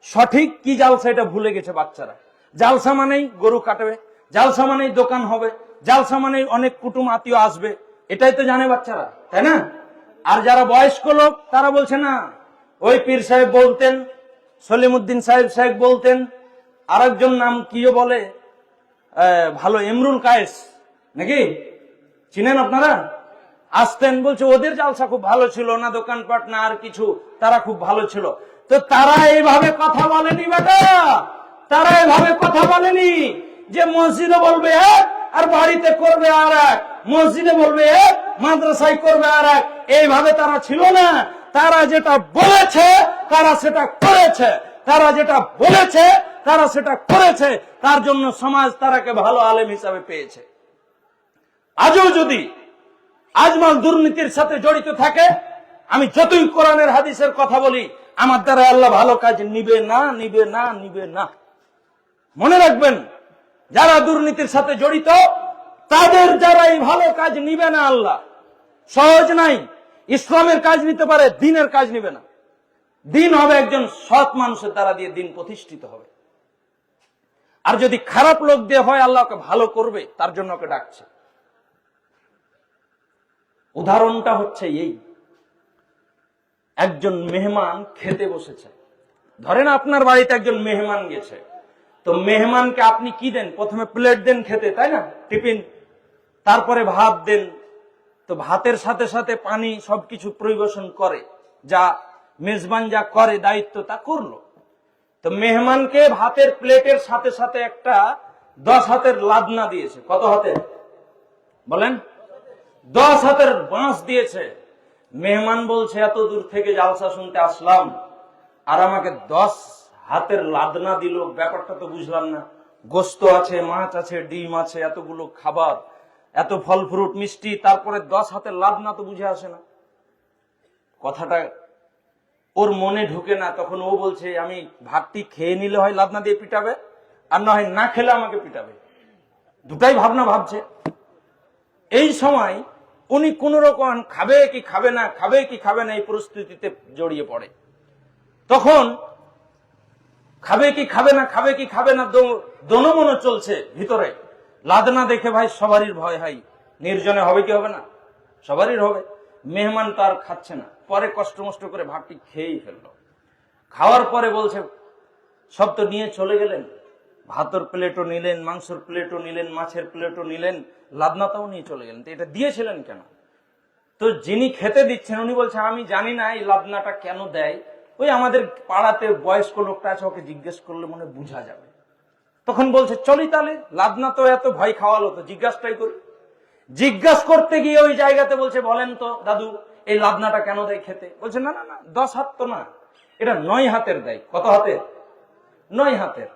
সঠিক কি জালসা এটা ভুলে গেছে বাচ্চারা। জালসা মানেই গরু কাটবে, জালসা মানেই দোকান হবে, জালসা মানেই অনেক কুটুম আত্মীয় আসবে, এটাই তো জানে বাচ্চারা, তাই না? আর যারা বয়স্ক লোক তারা বলছে না, ওই পীর সাহেব বলতেন, সলিমউদ্দিন সাহেব বলতেন, আরেকজন নাম কি বলে, ভালো এমরুল কায়েস নাকি, চিনেন আপনারা? আসতেন, বলছে ওদের জালসা খুব ভালো ছিল না, দোকানপাট না আর কিছু, তারা খুব ভালো ছিল। তো তারা এইভাবে কথা বলেনি বেটা, তারা এইভাবে কথা বলেনি যে মসজিদে বলবে এক আর বাড়িতে করবে আর এক, মসজিদে বলবে এক মাদ্রাসায় করবে আর এক, এইভাবে তারা ছিল না। তারা যেটা বলেছে তারা সেটা করেছে, তারা যেটা বলেছে তারা সেটা করেছে, তার জন্য সমাজ তারাকে ভালো আলেম হিসাবে পেয়েছে। আজও যদি আজমল দুর্নীতির সাথে জড়িত থাকে, আমি যতই কোরআনের হাদিসের কথা বলি, আমার দ্বারা আল্লাহ ভালো কাজ নিবে না, নিবে না, নিবে না। মনে রাখবেন, যারা দুর্নীতির সাথে জড়িত তাদের দ্বারাই ভালো কাজ নিবে না আল্লাহ। সহজ নাই, ইসলামের কাজ নিতে পারে, দ্বীনের কাজ নিবে না। দ্বীন হবে একজন সৎ মানুষের দ্বারা দিয়ে দ্বীন প্রতিষ্ঠিত হবে। আর যদি খারাপ লোক দিয়ে হয়, আল্লাহকে ভালো করবে তার জন্য ওকে ডাকছে। উদাহরণটা হচ্ছে এই, একজন মেহমান খেতে বসেছে, ধরেন আপনার বাড়িতে একজন মেহমান গেছে, তো মেহমানকে আপনি কি দেন? প্রথমে প্লেট দেন খেতে, তাই না, টিফিন, তারপরে ভাত দেন। তো ভাতের সাথে সাথে পানি সবকিছু পরিবেশন করে, যা মেজবান যা করে দায়িত্ব তা করলো। তো মেহমানকে ভাতের প্লেটের সাথে সাথে একটা 10 হাতের লাদনা দিয়েছে। কত হাতের বলেন? 10 হাতের বাঁশ দিয়েছে। মেহমান বলছে এত দূর থেকে জালসা শুনতে আসলাম আর আমাকে 10 হাতের লাদনা দিল, ব্যাপারটা তো বুঝলাম না। গোস্ত আছে, মাছ আছে, ডিম আছে, এতগুলো খাবার, এত ফল ফ্রুট মিষ্টি, তারপরে 10 হাতের লাদনা তো বুঝে আসে না। কথাটা ওর মনে ঢুকে না। তখন ও বলছে আমি ভাতটি খেয়ে নিলে হয় লাদনা দিয়ে পিটাবে, আর না হয় না খেলে আমাকে পিটাবে। দুটাই ভাবনা ভাবছে। এই সময় উনি কোন রকম খাবে কি খাবে না, খাবে কি খাবে না এই পরিস্থিতিতে জড়িয়ে পড়ে। তখন খাবে কি খাবে না, খাবে কি খাবে না দনমন চলছে ভিতরে। লাদনা দেখে ভাই সবারই ভয় হয়, নির্জনে হবে কি হবে না, সবারই হবে। মেহমান তো আর খাচ্ছে না, পরে কষ্ট মষ্ট করে ভাতটি খেয়েই ফেললো। খাওয়ার পরে বলছে সব তো নিয়ে চলে গেলেন, ভাতের প্লেটও নিলেন, মাংসের প্লেটও নিলেন, মাছের প্লেটও নিলেন, লাদনাটাও নিয়ে চলে গেলেন, তো এটা দিয়েছিলেন কেন? তো যিনি খেতে দিচ্ছেন উনি বলছে আমি জানি না এই লাদনাটা কেন দেয়, ওই আমাদের পাড়াতে বয়স্ক লোকটা আছে, ওকে জিজ্ঞেস করলে মনে বোঝা যাবে। তখন বলছে চলি তাহলে, লাদনা তো এত ভয় খাওয়ালো, তো জিজ্ঞাসাটাই করি। জিজ্ঞাসা করতে গিয়ে ওই জায়গাতে বলছে বলেন তো দাদু এই লাদনাটা কেন দেয় খেতে? বলছে না না না 10 হাত তো না, এটা 9 হাতের দেয়। কত হাতের? 9 হাতের।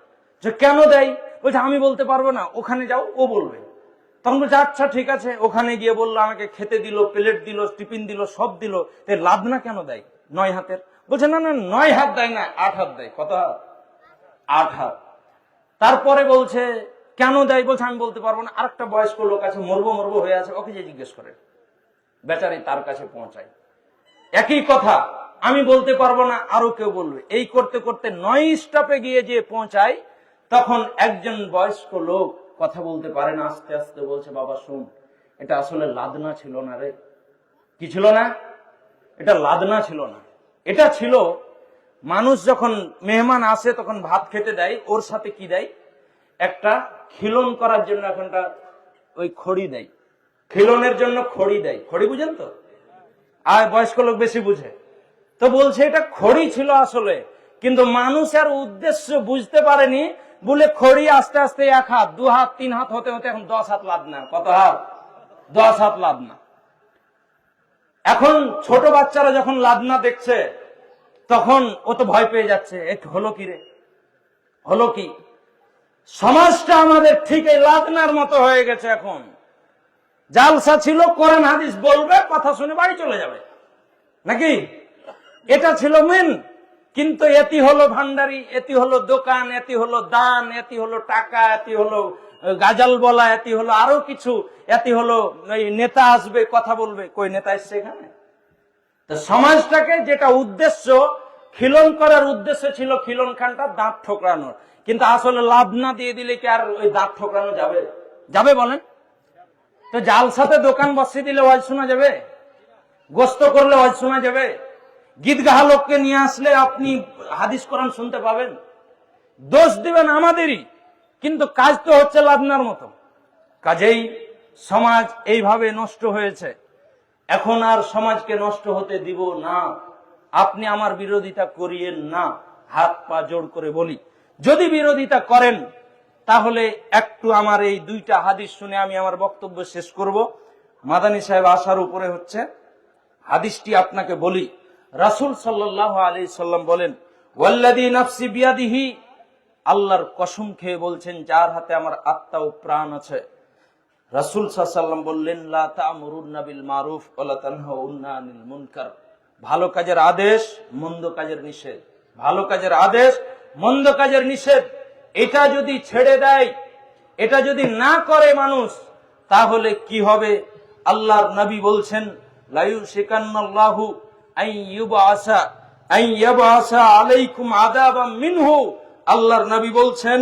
যে কেন দেয়? বলছে আমি বলতে পারবো না, ওখানে যাও ও বলবে। তখন বলছে আচ্ছা ঠিক আছে। ওখানে গিয়ে বললো, আমাকে খেতে দিল, প্লেট দিল, টিফিন দিল, সব দিল, লাদনা কেন দেয় 9 হাতের? বলছে না না 9 হাত দেয় না, 8 হাত দেয়। কত হাত? 8 হাত। তারপরে বলছে কেন দেয়? বলছে আমি বলতে পারবো না। আরেকটা বয়স্ক লোক আছে, মরবো মরবো হয়ে আছে, ওকে যে জিজ্ঞেস করে, বেচারি তার কাছে পৌঁছায়। একই কথা, আমি বলতে পারবো না, আরো কেউ বলবে। এই করতে করতে 9 স্টপে গিয়ে যে পৌঁছায়, তখন একজন বয়স্ক লোক কথা বলতে পারে না, আস্তে আস্তে বলছে বাবা শুন, এটা আসলে লাদনা ছিল না রে। কি ছিল না? এটা লাদনা ছিল না, এটা ছিল মানুষ যখন মেহমান আসে তখন ভাত খেতে দেয়, ওর সাথে কি দেয়? একটা খিলন করার জন্য এখনটা ওই খড়ি দেয়, খিলনের জন্য খড়ি দেয়। খড়ি বুঝেন তো? আর বয়স্ক লোক বেশি বুঝে। তো বলছে এটা খড়ি ছিল আসলে, কিন্তু মানুষের উদ্দেশ্য বুঝতে পারেনি বলে খড়ি আস্তে আস্তে 1 হাত, 2 হাত, 3 হাত হতে হতে এখন 10 হাত লাদনা। কত হাত? 10 হাত লাদনা। এখন ছোট বাচ্চারা যখন লাদনা দেখছে তখন ও তো ভয় পেয়ে যাচ্ছে, হলো কি রে, হলো কি? সমাজটা আমাদের ঠিক এই লাদনার মতো হয়ে গেছে। এখন জালসা ছিল, কোরআন হাদিস বলবে, কথা শুনে বাড়ি চলে যাবে, নাকি? এটা ছিল মেন। কিন্তু এটি হলো ভান্ডারি, এটি হলো দোকান, এটি হলো দান, এটি হলো টাকা, এটি হলো গাজাল বলা, এটি হলো আরো কিছু, এটি হলো নেতা আসবে কথা বলবে। কই নেতা এসছে এখানে? তো সমাজটাকে যেটা উদ্দেশ্য খিলন করার উদ্দেশ্য ছিল, খিলন খানটা দাঁত ঠোকরানোর, কিন্তু আসলে লাদনা দিয়ে দিলে কি আর ওই দাঁত ঠোকরানো যাবে? যাবে বলেন? তো জালসাতে দোকান বসিয়ে দিলে ওয়াজ শোনা যাবে? গোস্ত করলে ওয়াজ শোনা যাবে? গীত গাহা লোককে নিয়ে আসলে আপনি হাদিস কোরআন শুনতে পাবেন? দোষ দিবেন আমাদেরই, কিন্তু কাজ তো হচ্ছে লাদনার মতো। কাজেই সমাজ এইভাবে নষ্ট হয়েছে। এখন আর সমাজকে নষ্ট হতে দিব না। আপনি আমার বিরোধিতা করিয়েন না, হাত পা জোড় করে বলি। যদি বিরোধিতা করেন তাহলে একটু আমার এই দুইটা হাদিস শুনে আমি আমার বক্তব্য শেষ করব। মাদানী সাহেব আসার উপরে হচ্ছে হাদিসটি আপনাকে বলি। রাসূল সাল্লাল্লাহু আলাইহি সাল্লাম বলেন, ওয়াল্লাযী নাফসি বিয়াদিহি, আল্লাহর কসম খেয়ে বলছেন যার হাতে আমার আত্মা ও প্রাণ আছে। রাসূল সাল্লাল্লাহু আলাইহি সাল্লাম বললেন, লা তা'মুরুন্না বিল মারুফ ওয়া লা তানহাউন্না আনিল মুনকার। ভালো কাজের আদেশ, মন্দ কাজের নিষেধ। ভালো কাজের আদেশ, মন্দ কাজের নিষেধ। এটা যদি ছেড়ে দেয়, এটা যদি না করে মানুষ, তাহলে কি হবে? আল্লাহর নবী বলছেন, লা ইউশিকান্নাল্লাহু আন ইয়াবআসা আলাইকুম আযাবাম মিনহু। আল্লাহর নবী বলছেন,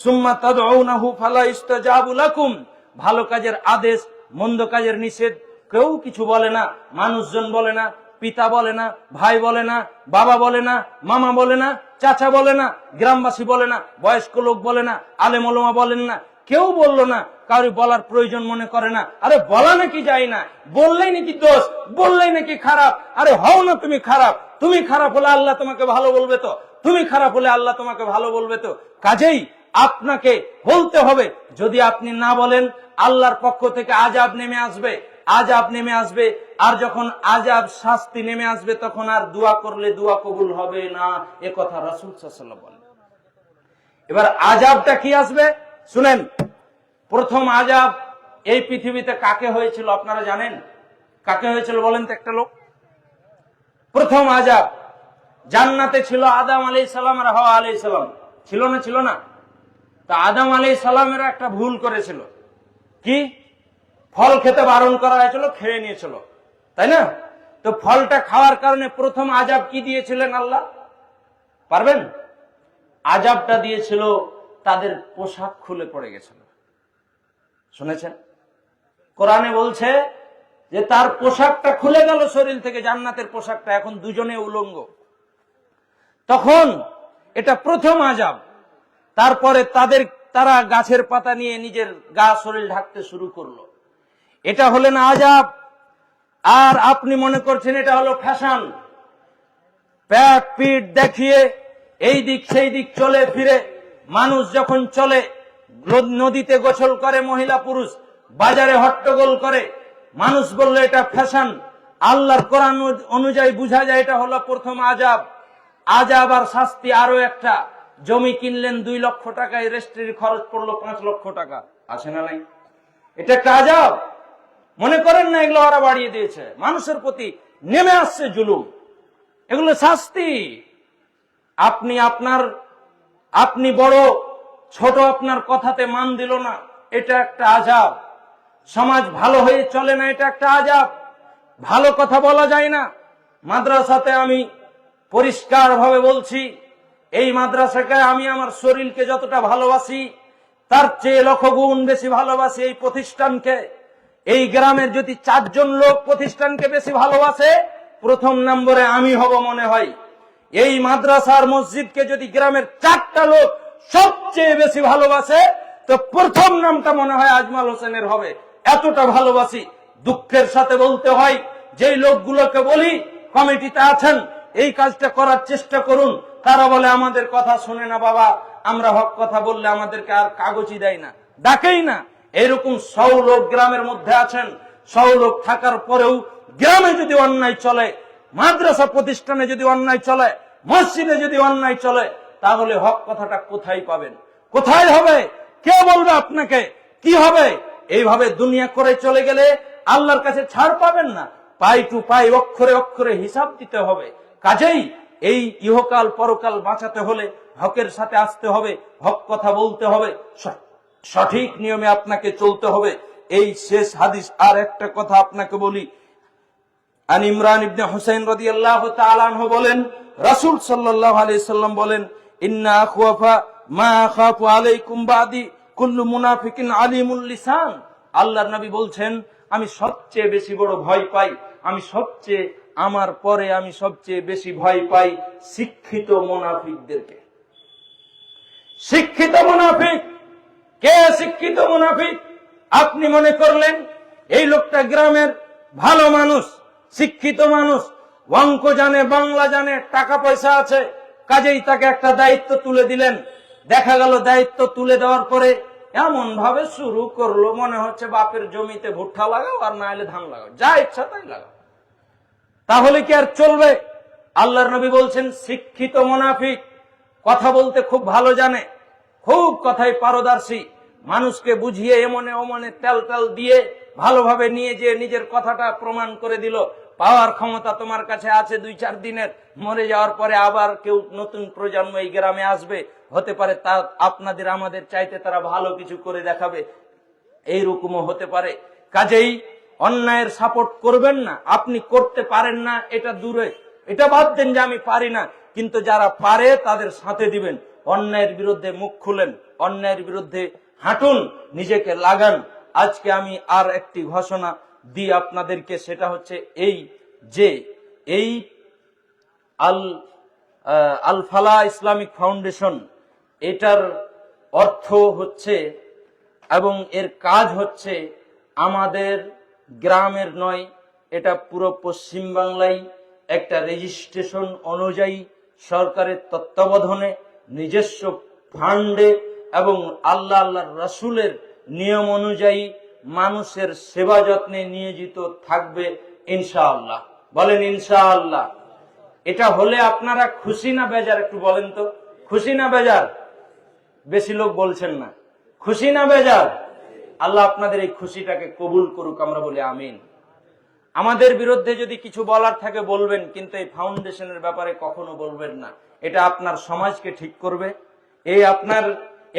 সুম্মা তাদউনাহু ফালা ইস্তাজাবু লাকুম। ভালো কাজের আদেশ, মন্দ কাজের নিষেধ কেউ কিছু বলে না। মানুষজন বলে না, পিতা বলে না, ভাই বলে না, বাবা বলে না, মামা বলে না, চাচা বলে না, গ্রামবাসী বলে না, বয়স্ক লোক বলে না, আলেম ওলামা বলেন না, কেউ বললো না। কারো বলার প্রয়োজন মনে করে না। আরে বলা নাকি যায় না, বললেই নাকি দোষ, বললেই নাকি খারাপ। আরে হও না তুমি খারাপ। তুমি খারাপ হলে আল্লাহ তোমাকে ভালো বলবে তো, তুমি খারাপ হলে আল্লাহ তোমাকে ভালো বলবে তো। কাজেই আপনাকে বলতে হবে। যদি আপনি না বলেন, আল্লাহর পক্ষ থেকে আযাব নেমে আসবে, আযাব নেমে আসবে। আর যখন আযাব, শাস্তি নেমে আসবে, তখন আর দোয়া করলে দোয়া কবুল হবে না। এ কথা রাসূল সাল্লাল্লাহু আলাইহি ওয়াসাল্লাম বলেন। এবার আযাবটা কি আসবে শুনেন। প্রথম আযাব এই পৃথিবীতে কাকে হয়েছিল আপনারা জানেন? কাকে হয়েছিল বলেন তো একটা লোক? প্রথম আযাব জান্নাতে ছিল আদম আলাইহিস সালাম আর হাওয়া আলাইহিস সালাম। ছিল না? ছিল না? তা আদম আলাইহিস সালামের একটা ভুল করেছিল। কি? ফল খেতে বারণ করা হয়েছিল, খেয়ে নিয়েছিল, তাই না? তো ফলটা খাওয়ার কারণে প্রথম আযাব কি দিয়েছিলেন আল্লাহ? পারবেন? আযাবটা দিয়েছিল তাদের পোশাক খুলে পড়ে গেছিল। শুনেছেন? কোরআনে বলছে যে তার পোশাকটা খুলে গেল শরীর থেকে, জান্নাতের পোশাকটা। এখন দুজনে উলঙ্গ। তখন এটা প্রথম আযাব। তারপরে তারা গাছের পাতা নিয়ে নিজের গা শরীর ঢাকতে শুরু করলো। এটা হলেন আযাব। আর আপনি মনে করছেন এটা হলো ফ্যাশন। প্যাট পিট দেখিয়ে এই দিক সেই দিক চলে ফিরে মানুষ যখন চলে, নদীতে গোসল করে মহিলা পুরুষ, বাজারে হট্টগোল করে, মানুষ বললে এটা ফ্যাশন। আল্লাহর কোরআন অনুযায়ী বোঝা যায় এটা হলো প্রথম আযাব। আযাব আর শাস্তি আরো একটা। জমি কিনলেন 2 লক্ষ টাকায়, রেজিস্ট্রির খরচ পড়লো 5 লক্ষ টাকা। আছে না নাই? এটা একটা আযাব। মনে করেন না এগুলো ওরা বাড়িয়ে দিয়েছে। মানুষের প্রতি নেমে আসছে জুলুম, এগুলো শাস্তি। আপনি বড়, ছোট আপনার কথাতে মান দিল না, এটা একটা আযাব। সমাজ ভালো হয়ে চলে না, এটা একটা আযাব। ভালো কথা বলা যায় না। মাদ্রাসাতে আমি পরিষ্কার ভাবে বলছি, এই মাদ্রাসাকে আমি আমার শরীরকে যতটা ভালোবাসি, তার চেয়ে লক্ষ গুণ বেশি ভালোবাসি এই প্রতিষ্ঠানকে। এই গ্রামের যদি 4 জন লোক প্রতিষ্ঠানকে বেশি ভালোবাসে, প্রথম নম্বরে আমি হব মনে হয়। এই মাদ্রাসার মসজিদকে যদি গ্রামের 4টা লোক সবচেয়ে বেশি ভালোবাসে, তো প্রথম নামটা মনে হয় আজমাল হোসেনের হবে। এতটা ভালোবাসি। দুঃখের সাথে বলতে হয়, যেই লোকগুলোকে বলি কমিটিতে আছেন, এই কাজটা করার চেষ্টা করুন, তারা বলে আমাদের কথা শুনে না বাবা, আমরা হক কথা বললে আমাদেরকে আর কাগজই দেয় না, ডাকেই না। এরকম 100 লোক গ্রামের মধ্যে আছেন। 100 লোক থাকার পরেও গ্রামে যদি অন্যায় চলে, মাদ্রাসা প্রতিষ্ঠানে যদি অন্যায় চলে, মসজিদে যদি অন্যায় চলে, তাহলে হক কথাটা কোথায় পাবেন? কোথায় হবে? কে বলবে আপনাকে? কি হবে? এইভাবে দুনিয়া করে চলে গেলে আল্লাহর কাছে ছাড় পাবেন না। পাই টু পাই, অক্ষরে অক্ষরে হিসাব দিতে হবে। কাজেই এই ইহকাল পরকাল বাঁচাতে হলে হকের সাথে আসতে হবে, হক কথা বলতে হবে, সঠিক নিয়মে আপনাকে চলতে হবে। এই শেষ হাদিস আর একটা কথা আপনাকে বলি। আন ইমরান ইবনে হুসাইন রাদিয়াল্লাহু তাআলা আনহু বলেন, রাসূল সাল্লাল্লাহু আলাইহি সাল্লাম বলেন, ইন্না আখওয়াফা মা আখাফু আলাইকুম বাদি কুল্লু মুনাফিকিন আলিমুল লিসান। আল্লাহর নবী বলছেন, আমি সবচেয়ে বেশি বড় ভয় পাই, আমার পরে আমি সবচেয়ে বেশি ভয় পাই শিক্ষিত মুনাফিকদেরকে। শিক্ষিত মুনাফিক। কে শিক্ষিত মুনাফিক? আপনি মনে করলেন এই লোকটা গ্রামের ভালো মানুষ, শিক্ষিত মানুষ, অঙ্ক জানে, বাংলা জানে, টাকা পয়সা আছে, কাজেই তাকে একটা দায়িত্ব তুলে দিলেন। দেখা গেল দায়িত্ব তুলে দেওয়ার পরে এমন ভাবে শুরু করলো, মনে হচ্ছে বাপের জমিতে ভুট্টা লাগাও আর না হলে ধান লাগাও, যা ইচ্ছা তাই লাগাও। তাহলে কি আর চলবে? আল্লাহর নবী বলছেন শিক্ষিত মুনাফিক, কথা বলতে খুব ভালো জানে, খুব কথায় পারদর্শী, মানুষকে বুঝিয়ে এমনে ওমনে তেল তেল দিয়ে ভালোভাবে নিয়ে যে নিজের কথাটা প্রমাণ করে দিল। পাওয়ার ক্ষমতা তোমার কাছে আছে 2-4 দিনের, মরে যাওয়ার পরে আবার কেউ নতুন প্রজন্ম এই গ্রামে আসবে, হতে পারে তা আপনাদের আমাদের চাইতে তারা ভালো কিছু করে দেখাবে, এইরকমও হতে পারে। কাজেই অন্যায়ের সাপোর্ট করবেন না। আপনি করতে পারেন না এটা দূরে, এটা বাদ দেন যে আমি পারি না, কিন্তু যারা পারে তাদের সাথে দিবেন। অন্যায়ের বিরুদ্ধে মুখ খুলেন, অন্যায়ের বিরুদ্ধে হাঁটুন, নিজেকে লাগান। আজকে আমি আর একটি ঘোষণা দিই আপনাদেরকে, সেটা হচ্ছে এই যে এই আল ফালা ইসলামিক ফাউন্ডেশন, এটার অর্থ হচ্ছে এবং এর কাজ হচ্ছে আমাদের গ্রামের নয়, এটা পুরো পশ্চিম বাংলায় একটা রেজিস্ট্রেশন অনুযায়ী সরকারের তত্ত্বাবধানে নিজস্ব ফান্ডে এবং আল্লাহর রাসূলের নিয়ম অনুযায়ী মানুষের সেবা যত্নে নিয়োজিত থাকবে ইনশাআল্লাহ। বলেন ইনশাআল্লাহ। এটা হলে আপনারা খুশি না বেজার? একটু বলেন তো, খুশি না বেজার? বেশি লোক বলছেন না। খুশি না বেজার? আল্লাহ আপনাদের এই খুশিটাকে কবুল করুক, আমরা বলি আমিন। আমাদের বিরুদ্ধে যদি কিছু বলার থাকে বলবেন, কিন্তু এই ফাউন্ডেশনের ব্যাপারে কখনো বলবেন না। এটা আপনার সমাজকে ঠিক করবে, এই আপনার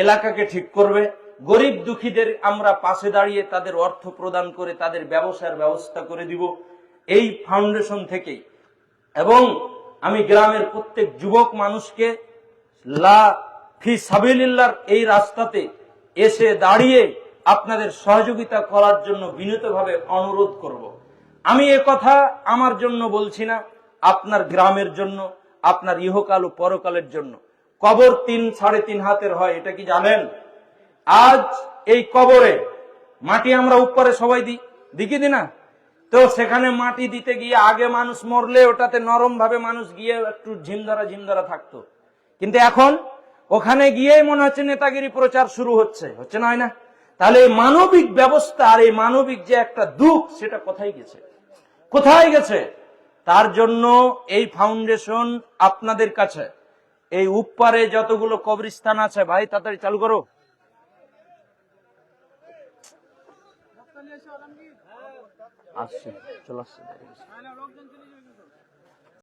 এলাকাকে ঠিক করবে। গরিব দুঃখীদের আমরা পাশে দাঁড়িয়ে তাদের অর্থ প্রদান করে তাদের ব্যবসার ব্যবস্থা করে দিব এই ফাউন্ডেশন থেকেই। এবং আমি গ্রামের প্রত্যেক যুবক মানুষকে লা ফি সাবিলিল্লাহর এই রাস্তাতে এসে দাঁড়িয়ে আপনাদের সহযোগিতা করার জন্য বিনীতভাবে অনুরোধ করব। আমি এ কথা আমার জন্য বলছি না, আপনার গ্রামের জন্য, আপনার ইহকাল ও পরকালের জন্য। কবর 3-3.5 হাতের হয়, এটা কি জানেন? আজ এই কবরে মাটি আমরা উপরে সবাই দিই কি না? তো সেখানে মাটি দিতে গিয়ে আগে মানুষ মরলে ওটাতে নরম ভাবে মানুষ গিয়ে একটু ঝিমধরা থাকতো, কিন্তু এখন ওখানে গিয়ে মনে হচ্ছে নেতাগিরি প্রচার শুরু হচ্ছে না, হয় না? তাহলে এই মানবিক ব্যবস্থা আর এই মানবিক যে একটা দুঃখ, সেটা কোথায় গেছে? কোথায় গেছে? তার জন্য এই ফাউন্ডেশন আপনাদের কাছে, এই উপরে যতগুলো কবরস্থান আছে, ভাই তাড়াতাড়ি চালু করো, আসছে চলে আসছে।